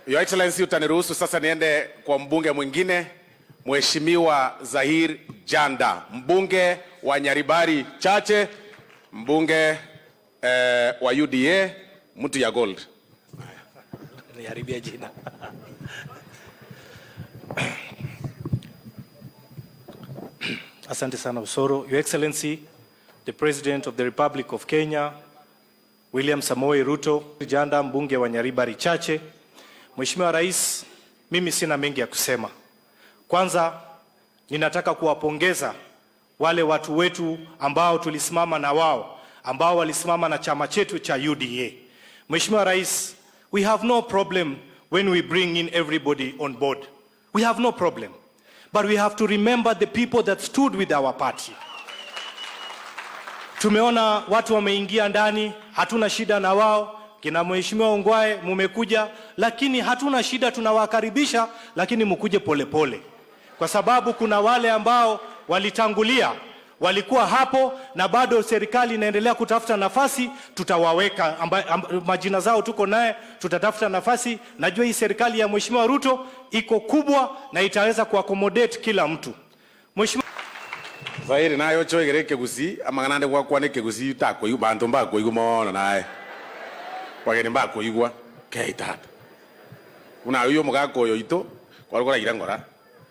Your Excellency, utaniruhusu sasa niende kwa mbunge mwingine, Mheshimiwa Zahir Janda, mbunge wa Nyaribari Chache, mbunge wa UDA, mtu ya gold. Niharibia jina. Asante sana Usoro. Your Excellency, the President of the Republic of Kenya, William Samoei Ruto, Janda, mbunge wa Nyaribari Chache. Mheshimiwa Rais, mimi sina mengi ya kusema. Kwanza, ninataka kuwapongeza wale watu wetu ambao tulisimama na wao, ambao walisimama na chama chetu cha UDA. Mheshimiwa Rais, we have no problem when we bring in everybody on board. We have no problem. But we have to remember the people that stood with our party. Tumeona watu wameingia ndani, hatuna shida na wao. Kina Mheshimiwa Ongawae mumekuja, lakini hatuna shida, tunawakaribisha, lakini mkuje polepole. Kwa sababu kuna wale ambao walitangulia, walikuwa hapo na bado serikali inaendelea kutafuta nafasi, tutawaweka majina zao tuko naye, tutatafuta nafasi. Najua hii serikali ya Mheshimiwa Ruto iko kubwa na itaweza kuaccommodate kila mtu. Mheshimiwa Zahiri nayo choigereke gusi amanganande kwa kwaneke gusi tako yu bantu mbako igumona naye. Wageni mbako igwa keitata. Una uyo mugako yo ito kwa gukora irangora.